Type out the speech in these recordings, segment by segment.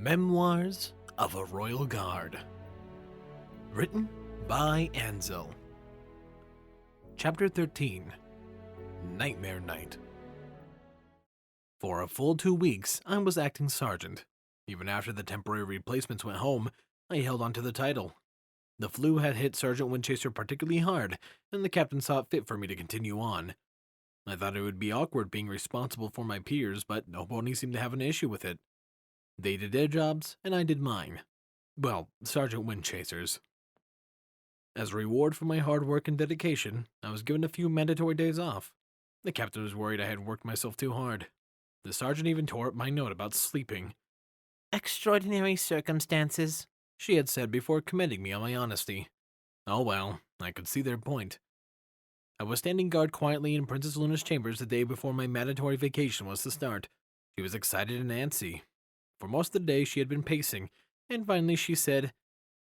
Memoirs of a Royal Guard. Written by Ansel. Chapter 13. Nightmare Night. For a full 2 weeks, I was acting sergeant. Even after the temporary replacements went home, I held on to the title. The flu had hit Sergeant Winchester particularly hard, and the captain saw it fit for me to continue on. I thought it would be awkward being responsible for my peers, but nobody seemed to have an issue with it. They did their jobs, and I did mine. Well, Sergeant Winchester's. As a reward for my hard work and dedication, I was given a few mandatory days off. The captain was worried I had worked myself too hard. The sergeant even tore up my note about sleeping. "Extraordinary circumstances," she had said before commending me on my honesty. Oh well, I could see their point. I was standing guard quietly in Princess Luna's chambers the day before my mandatory vacation was to start. She was excited and antsy. For most of the day she had been pacing, and finally she said,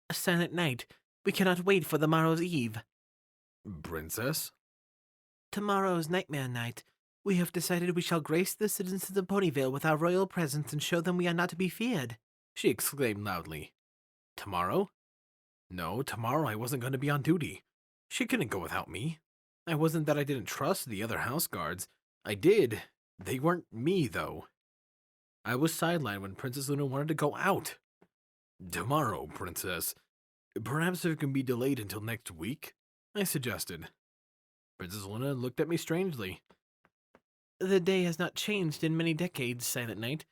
"A silent night. We cannot wait for the morrow's eve." "Princess?" "Tomorrow's Nightmare Night. We have decided we shall grace the citizens of Ponyville with our royal presence and show them we are not to be feared," she exclaimed loudly. "Tomorrow?" No, tomorrow I wasn't going to be on duty. She couldn't go without me. I wasn't that I didn't trust the other house guards. I did. They weren't me, though. I was sidelined when Princess Luna wanted to go out. "Tomorrow, Princess. Perhaps it can be delayed until next week," I suggested. Princess Luna looked at me strangely. "The day has not changed in many decades, Silent Night.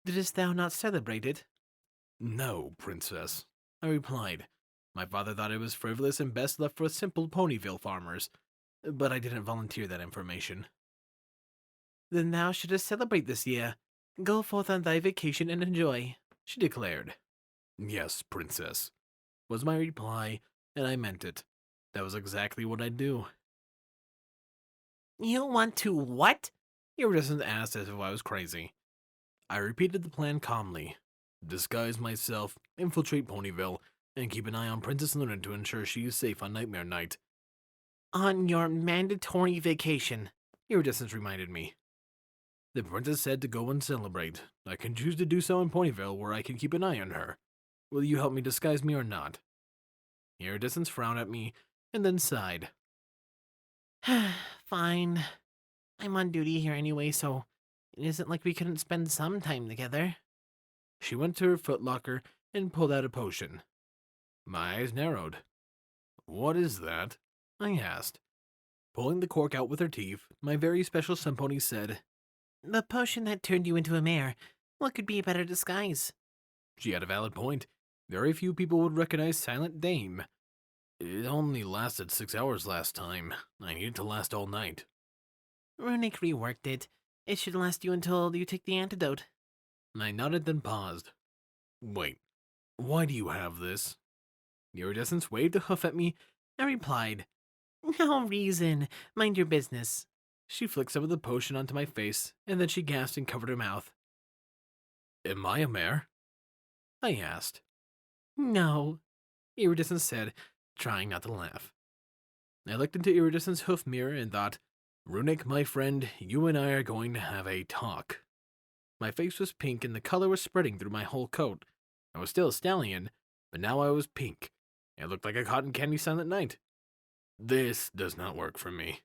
Didst thou not celebrate it?" "No, Princess," I replied. My father thought it was frivolous and best left for simple Ponyville farmers, but I didn't volunteer that information. "Then thou shouldst celebrate this year. Go forth on thy vacation and enjoy," she declared. "Yes, Princess," was my reply, and I meant it. That was exactly what I'd do. "You want to what?" Iridescent asked as if I was crazy. I repeated the plan calmly. Disguise myself, infiltrate Ponyville, and keep an eye on Princess Luna to ensure she is safe on Nightmare Night. "On your mandatory vacation," Iridescence reminded me. The princess said to go and celebrate. I can choose to do so in Ponyville, where I can keep an eye on her. Will you help me disguise me or not? Iridescence frowned at me, and then sighed. "Fine. I'm on duty here anyway, so it isn't like we couldn't spend some time together." She went to her footlocker and pulled out a potion. My eyes narrowed. "What is that?" I asked. Pulling the cork out with her teeth, my very special Sunpony said, "The potion that turned you into a mare. What could be a better disguise?" She had a valid point. Very few people would recognize Silent Dame. It only lasted 6 hours last time. I need it to last all night. Runic reworked it. It should last you until you take the antidote. I nodded, then paused. Wait, why do you have this? Iridescence waved a hoof at me and replied, "No reason. Mind your business." She flicked some of the potion onto my face, and then she gasped and covered her mouth. "Am I a mare?" I asked. "No," Iridescence said, trying not to laugh. I looked into Iridescence's hoof mirror and thought, Runic, my friend, you and I are going to have a talk. My face was pink and the color was spreading through my whole coat. I was still a stallion, but now I was pink. I looked like a cotton candy Silent Night. This does not work for me.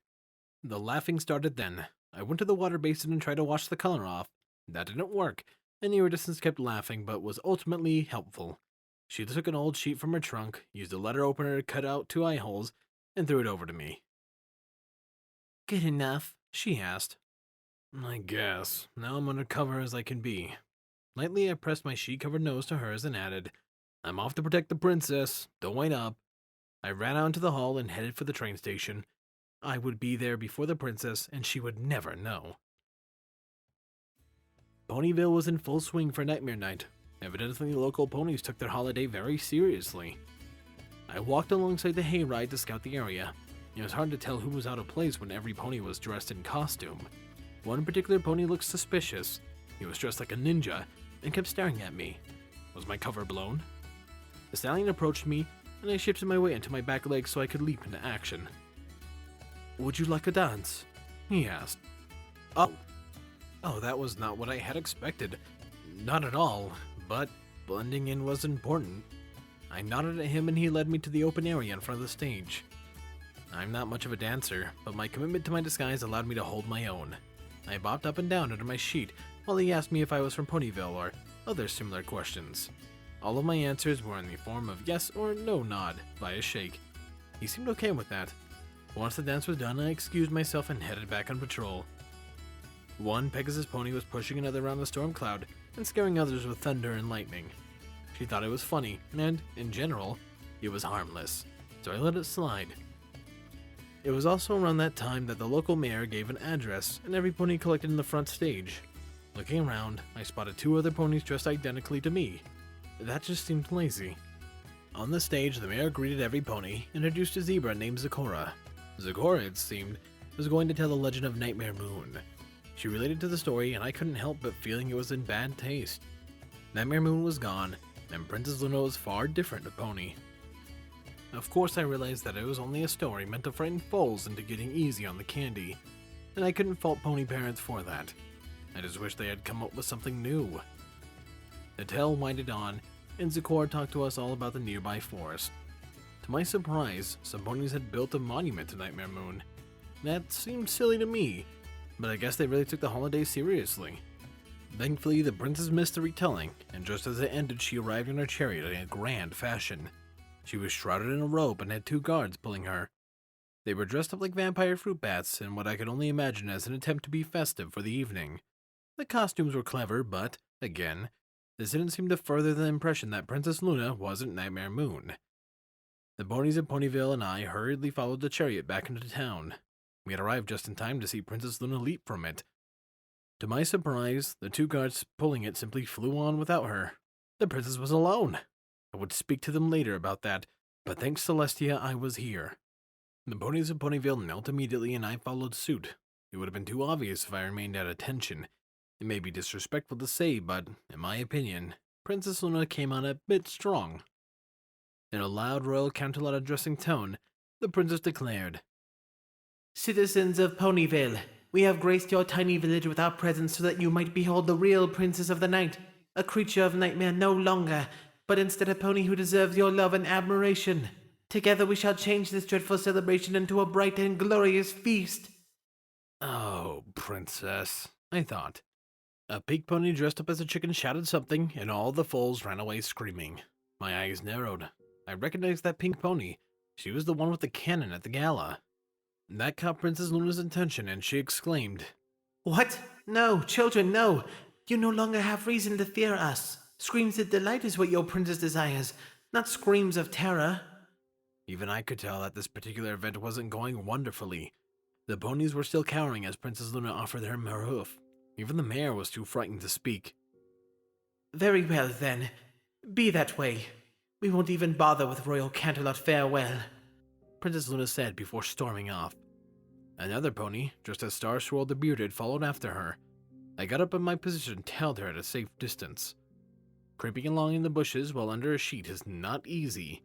The laughing started then. I went to the water basin and tried to wash the color off. That didn't work, and Iridescence kept laughing but was ultimately helpful. She took an old sheet from her trunk, used a letter opener to cut out 2 eye holes, and threw it over to me. "Good enough?" she asked. "I guess. Now I'm undercover as I can be." Lightly I pressed my sheet-covered nose to hers and added, "I'm off to protect the princess. Don't wait up." I ran out into the hall and headed for the train station. I would be there before the princess, and she would never know. Ponyville was in full swing for Nightmare Night. Evidently, local ponies took their holiday very seriously. I walked alongside the hayride to scout the area. It was hard to tell who was out of place when every pony was dressed in costume. One particular pony looked suspicious. He was dressed like a ninja and kept staring at me. Was my cover blown? The stallion approached me, and I shifted my weight into my back leg so I could leap into action. "Would you like a dance?" he asked. Oh, that was not what I had expected. Not at all, but blending in was important. I nodded at him and he led me to the open area in front of the stage. I'm not much of a dancer, but my commitment to my disguise allowed me to hold my own. I bopped up and down under my sheet while he asked me if I was from Ponyville or other similar questions. All of my answers were in the form of yes or no nod by a shake. He seemed okay with that. Once the dance was done, I excused myself and headed back on patrol. One Pegasus pony was pushing another around the storm cloud and scaring others with thunder and lightning. She thought it was funny, and, in general, it was harmless, so I let it slide. It was also around that time that the local mayor gave an address, and every pony collected in the front stage. Looking around, I spotted 2 other ponies dressed identically to me. That just seemed lazy. On the stage, the mayor greeted every pony, and introduced a zebra named Zecora. Zecora, it seemed, was going to tell the legend of Nightmare Moon. She related to the story, and I couldn't help but feeling it was in bad taste. Nightmare Moon was gone, and Princess Luna was far different a pony. Of course, I realized that it was only a story meant to frighten foals into getting easy on the candy, and I couldn't fault pony parents for that. I just wish they had come up with something new. The tale winded on, and Zecora talked to us all about the nearby forest. To my surprise, some ponies had built a monument to Nightmare Moon. That seemed silly to me, but I guess they really took the holiday seriously. Thankfully, the princess missed the retelling, and just as it ended, she arrived in her chariot in a grand fashion. She was shrouded in a robe and had 2 guards pulling her. They were dressed up like vampire fruit bats in what I could only imagine as an attempt to be festive for the evening. The costumes were clever, but, again, this didn't seem to further the impression that Princess Luna wasn't Nightmare Moon. The ponies of Ponyville and I hurriedly followed the chariot back into town. We had arrived just in time to see Princess Luna leap from it. To my surprise, the 2 guards pulling it simply flew on without her. The princess was alone. I would speak to them later about that, but thanks Celestia, I was here. The ponies of Ponyville knelt immediately and I followed suit. It would have been too obvious if I remained at attention. It may be disrespectful to say, but, in my opinion, Princess Luna came on a bit strong. In a loud royal Canterlot addressing tone, the princess declared, "Citizens of Ponyville, we have graced your tiny village with our presence so that you might behold the real princess of the night, a creature of nightmare no longer, but instead a pony who deserves your love and admiration. Together we shall change this dreadful celebration into a bright and glorious feast." Oh, princess, I thought. A pink pony dressed up as a chicken shouted something, and all the foals ran away screaming. My eyes narrowed. I recognized that pink pony. She was the one with the cannon at the gala. That caught Princess Luna's attention, and she exclaimed, "What? No, children, no! You no longer have reason to fear us. Screams of delight is what your princess desires, not screams of terror." Even I could tell that this particular event wasn't going wonderfully. The ponies were still cowering as Princess Luna offered her hoof. Even the mayor was too frightened to speak. "Very well, then. Be that way. We won't even bother with Royal Canterlot farewell," Princess Luna said before storming off. Another pony, dressed as Star Swirl the Bearded, followed after her. I got up in my position and held her at a safe distance. Creeping along in the bushes while under a sheet is not easy.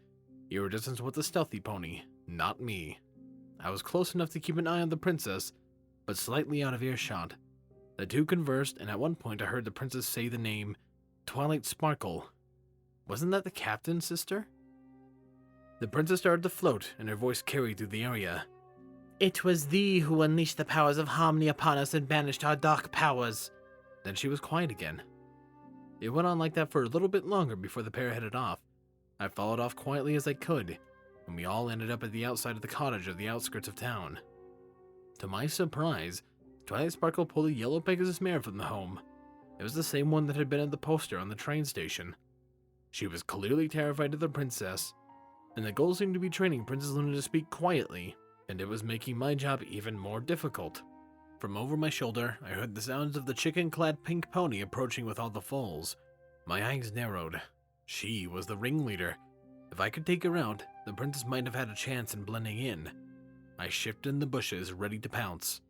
Iridescence was the stealthy pony, not me. I was close enough to keep an eye on the princess, but slightly out of earshot. The 2 conversed, and at one point I heard the princess say the name Twilight Sparkle. Wasn't that the captain's sister? The princess started to float, and her voice carried through the area. "It was thee who unleashed the powers of harmony upon us and banished our dark powers." Then she was quiet again. It went on like that for a little bit longer before the pair headed off. I followed off quietly as I could, and we all ended up at the outside of the cottage at the outskirts of town. To my surprise, Twilight Sparkle pulled a yellow Pegasus mare from the home. It was the same one that had been at the poster on the train station. She was clearly terrified of the princess, and the goal seemed to be training Princess Luna to speak quietly, and it was making my job even more difficult. From over my shoulder, I heard the sounds of the chicken-clad pink pony approaching with all the foals. My eyes narrowed. She was the ringleader. If I could take her out, the princess might have had a chance in blending in. I shifted in the bushes, ready to pounce.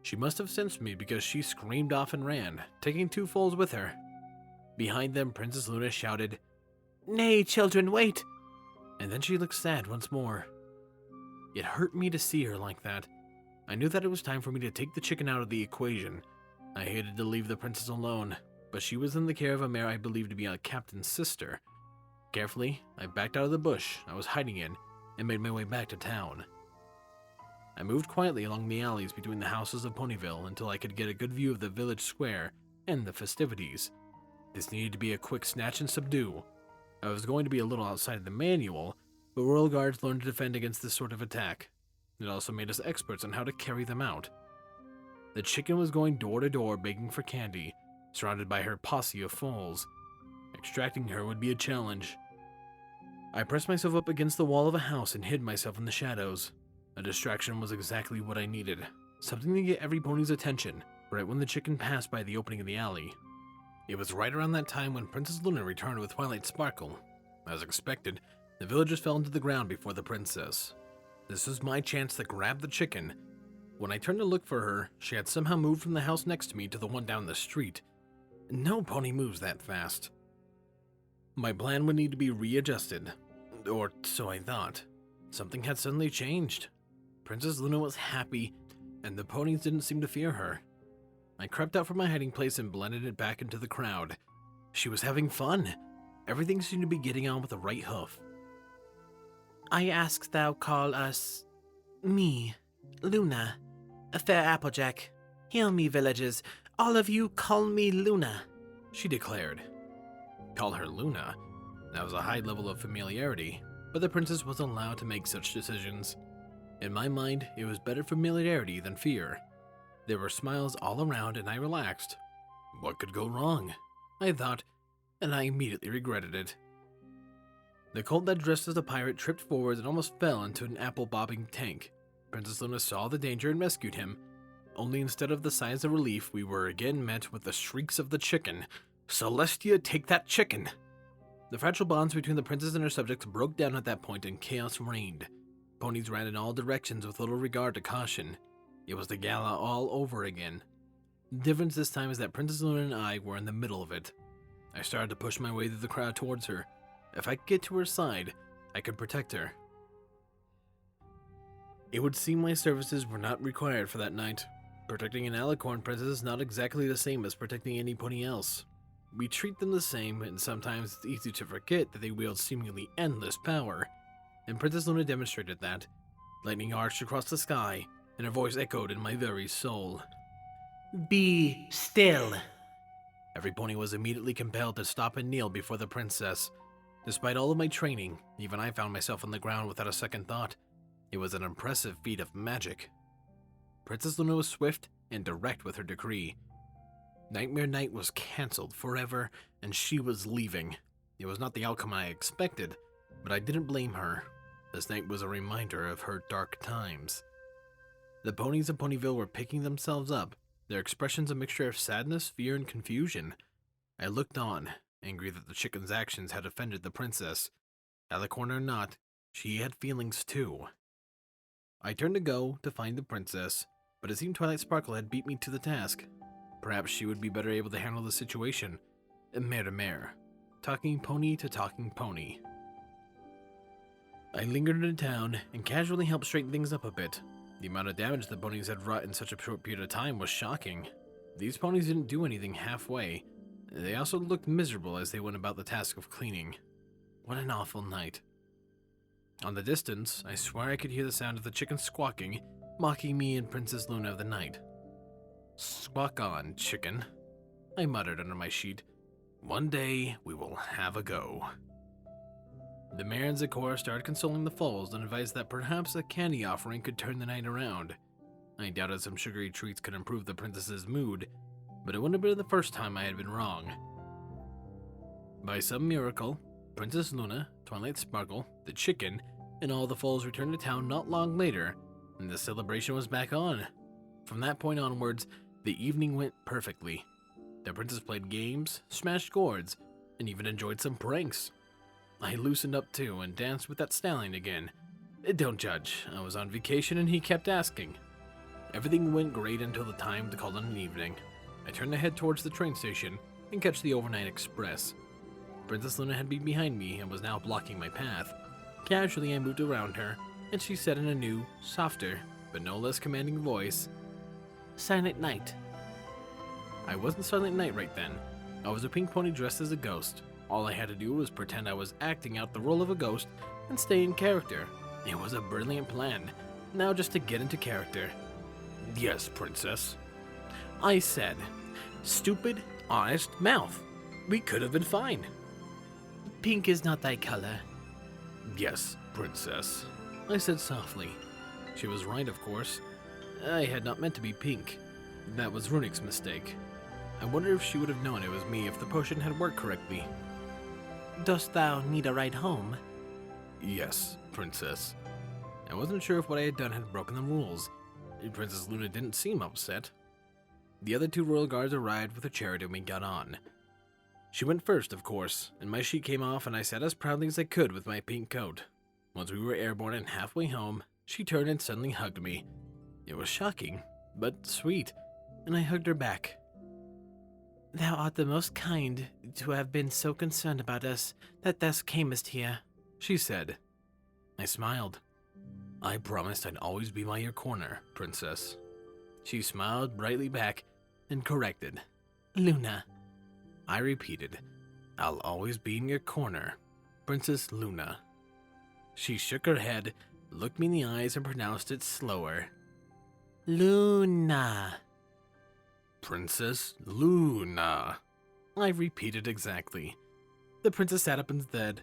She must have sensed me because she screamed off and ran, taking 2 foals with her. Behind them, Princess Luna shouted, "Nay, children, wait!" And then she looked sad once more. It hurt me to see her like that. I knew that it was time for me to take the chicken out of the equation. I hated to leave the princess alone, but she was in the care of a mare I believed to be a captain's sister. Carefully, I backed out of the bush I was hiding in and made my way back to town. I moved quietly along the alleys between the houses of Ponyville until I could get a good view of the village square and the festivities. This needed to be a quick snatch and subdue. I was going to be a little outside of the manual, but Royal Guards learned to defend against this sort of attack. It also made us experts on how to carry them out. The chicken was going door to door begging for candy, surrounded by her posse of foals. Extracting her would be a challenge. I pressed myself up against the wall of a house and hid myself in the shadows. A distraction was exactly what I needed. Something to get every pony's attention, right when the chicken passed by the opening of the alley. It was right around that time when Princess Luna returned with Twilight Sparkle. As expected, the villagers fell into the ground before the princess. This was my chance to grab the chicken. When I turned to look for her, she had somehow moved from the house next to me to the one down the street. No pony moves that fast. My plan would need to be readjusted, or so I thought. Something had suddenly changed. Princess Luna was happy, and the ponies didn't seem to fear her. I crept out from my hiding place and blended it back into the crowd. She was having fun. Everything seemed to be getting on with the right hoof. I ask thou call us... me, Luna, a fair Applejack. Hear me, villagers. All of you call me Luna, she declared. Call her Luna? That was a high level of familiarity, but the princess was allowed to make such decisions. In my mind, it was better familiarity than fear. There were smiles all around and I relaxed. What could go wrong? I thought, and I immediately regretted it. The colt that dressed as a pirate tripped forward and almost fell into an apple-bobbing tank. Princess Luna saw the danger and rescued him. Only instead of the sighs of relief, we were again met with the shrieks of the chicken. Celestia, take that chicken! The fragile bonds between the princess and her subjects broke down at that point and chaos reigned. Ponies ran in all directions with little regard to caution. It was the gala all over again. The difference this time is that Princess Luna and I were in the middle of it. I started to push my way through the crowd towards her. If I could get to her side, I could protect her. It would seem my services were not required for that night. Protecting an alicorn princess is not exactly the same as protecting any pony else. We treat them the same, and sometimes it's easy to forget that they wield seemingly endless power. And Princess Luna demonstrated that. Lightning arched across the sky, and her voice echoed in my very soul. Be still. Every pony was immediately compelled to stop and kneel before the princess. Despite all of my training, even I found myself on the ground without a second thought. It was an impressive feat of magic. Princess Luna was swift and direct with her decree. Nightmare Night was cancelled forever, and she was leaving. It was not the outcome I expected, but I didn't blame her. This night was a reminder of her dark times. The ponies of Ponyville were picking themselves up, their expressions a mixture of sadness, fear, and confusion. I looked on, angry that the chicken's actions had offended the princess. Alicorn or not, she had feelings too. I turned to go to find the princess, but it seemed Twilight Sparkle had beat me to the task. Perhaps she would be better able to handle the situation. Mare to mare. Talking pony to talking pony. I lingered in town and casually helped straighten things up a bit. The amount of damage the ponies had wrought in such a short period of time was shocking. These ponies didn't do anything halfway. They also looked miserable as they went about the task of cleaning. What an awful night. On the distance, I swear I could hear the sound of the chicken squawking, mocking me and Princess Luna of the night. Squawk on, chicken, I muttered under my sheet. One day, we will have a go. The mayor and Zecora started consoling the foals and advised that perhaps a candy offering could turn the night around. I doubted some sugary treats could improve the princess's mood, but it wouldn't have been the first time I had been wrong. By some miracle, Princess Luna, Twilight Sparkle, the chicken, and all the foals returned to town not long later, and the celebration was back on. From that point onwards, the evening went perfectly. The princess played games, smashed gourds, and even enjoyed some pranks. I loosened up too and danced with that stallion again. Don't judge, I was on vacation and he kept asking. Everything went great until the time to call it an evening. I turned to head towards the train station and catch the overnight express. Princess Luna had been behind me and was now blocking my path. Casually I moved around her, and she said in a new, softer, but no less commanding voice, Silent Night. I wasn't Silent Night right then, I was a pink pony dressed as a ghost. All I had to do was pretend I was acting out the role of a ghost and stay in character. It was a brilliant plan. Now just to get into character. Yes, princess, I said. Stupid, honest mouth. We could have been fine. Pink is not thy color. Yes, princess, I said softly. She was right, of course. I had not meant to be pink. That was Runik's mistake. I wonder if she would have known it was me if the potion had worked correctly. Dost thou need a ride home? Yes, princess. I wasn't sure if what I had done had broken the rules. Princess Luna didn't seem upset. The other two royal guards arrived with a chariot and we got on. She went first, of course, and my sheet came off and I sat as proudly as I could with my pink coat. Once we were airborne and halfway home, she turned and suddenly hugged me. It was shocking, but sweet, and I hugged her back. Thou art the most kind to have been so concerned about us that thou camest here, she said. I smiled. I promised I'd always be by your corner, princess. She smiled brightly back and corrected. Luna. I repeated, I'll always be in your corner, Princess Luna. She shook her head, looked me in the eyes, and pronounced it slower. Luna. Princess Luna. I repeated exactly. The princess sat up and said,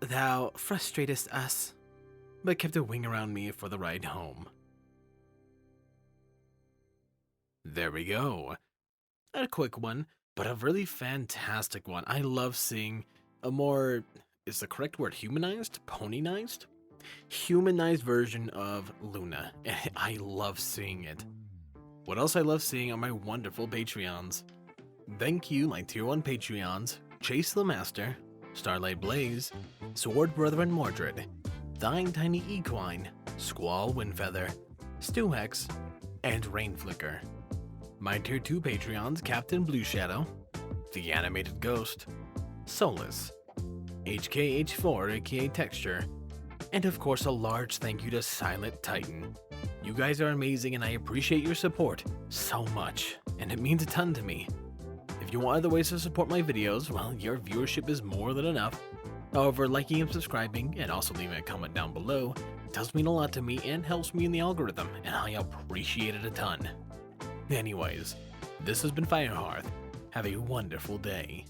Thou frustratest us, but kept a wing around me for the ride home. There we go. A quick one, but a really fantastic one. I love seeing a more, is the correct word humanized? Ponynized? Humanized version of Luna. I love seeing it. What else I love seeing are my wonderful Patreons. Thank you, my Tier 1 Patreons, Chase the Master, Starlight Blaze, Sword Brethren Mordred, Thine Tiny Equine, Squall Windfeather, Stewhex, and Rainflicker. My Tier 2 Patreons, Captain Blue Shadow, The Animated Ghost, Solus, HKH4 aka Texture, and of course a large thank you to Silent Titan. You guys are amazing and I appreciate your support so much, and it means a ton to me. If you want other ways to support my videos, well, your viewership is more than enough. However, liking and subscribing, and also leaving a comment down below, does mean a lot to me and helps me in the algorithm, and I appreciate it a ton. Anyways, this has been Firehearth. Have a wonderful day.